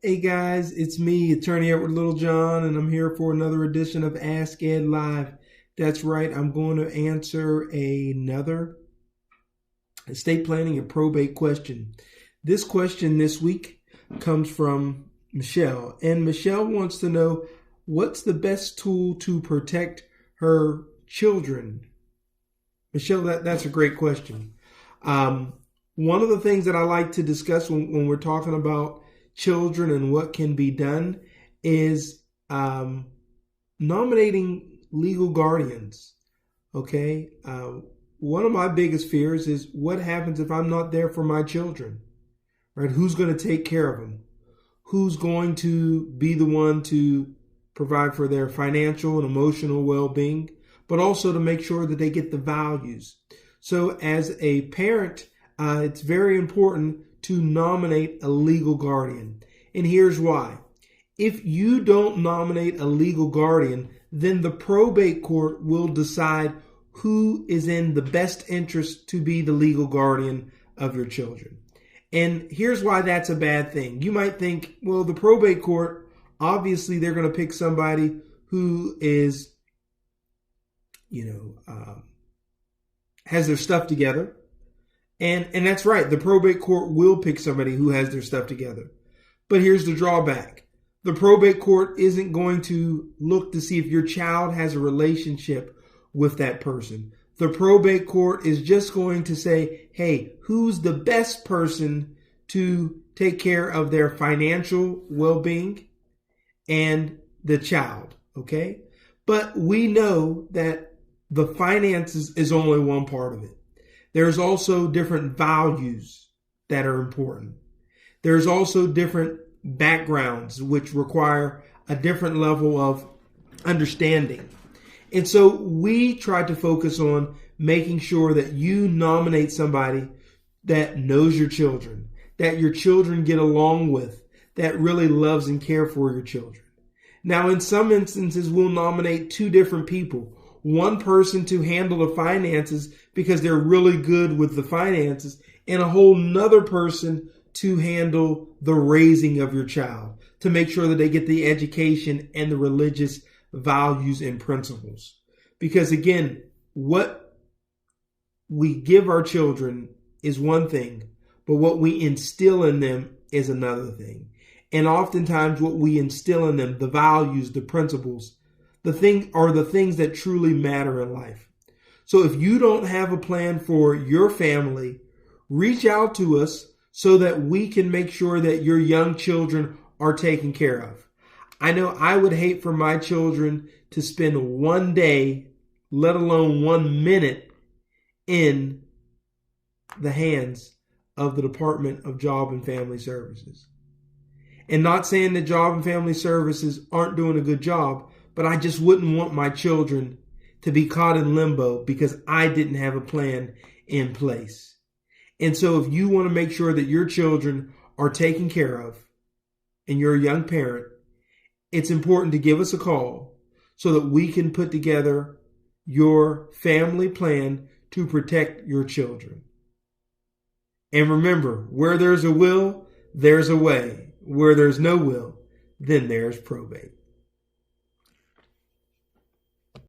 Hey guys, it's me, Attorney Edward Littlejohn, and I'm here for another edition of Ask Ed Live. That's right, I'm going to answer another estate planning and probate question. This question this week comes from Michelle, and Michelle wants to know what's the best tool to protect her children. Michelle, that's a great question. One of the things that I like to discuss when we're talking about children and what can be done is nominating legal guardians. Okay. One of my biggest fears is what happens if I'm not there for my children, right? Who's going to take care of them? Who's going to be the one to provide for their financial and emotional well-being, but also to make sure that they get the values. So as a parent, it's very important to nominate a legal guardian. And here's why. If you don't nominate a legal guardian, then the probate court will decide who is in the best interest to be the legal guardian of your children. And here's why that's a bad thing. You might think, well, the probate court, obviously they're going to pick somebody who is, has their stuff together. And that's right. The probate court will pick somebody who has their stuff together. But here's the drawback. The probate court isn't going to look to see if your child has a relationship with that person. The probate court is just going to say, hey, who's the best person to take care of their financial well-being and the child, okay? But we know that the finances is only one part of it. There's also different values that are important. There's also different backgrounds which require a different level of understanding. And so we try to focus on making sure that you nominate somebody that knows your children, that your children get along with, that really loves and cares for your children. Now, in some instances, we'll nominate two different people. One person to handle the finances because they're really good with the finances, and a whole nother person to handle the raising of your child, to make sure that they get the education and the religious values and principles. Because again, what we give our children is one thing, but what we instill in them is another thing. And oftentimes what we instill in them, the values, the principles, the things that truly matter in life. So if you don't have a plan for your family, reach out to us so that we can make sure that your young children are taken care of. I know I would hate for my children to spend one day, let alone 1 minute, in the hands of the Department of Job and Family Services. And not saying that Job and Family Services aren't doing a good job, but I just wouldn't want my children to be caught in limbo because I didn't have a plan in place. And so if you want to make sure that your children are taken care of and you're a young parent, it's important to give us a call so that we can put together your family plan to protect your children. And remember, where there's a will, there's a way. Where there's no will, then there's probate.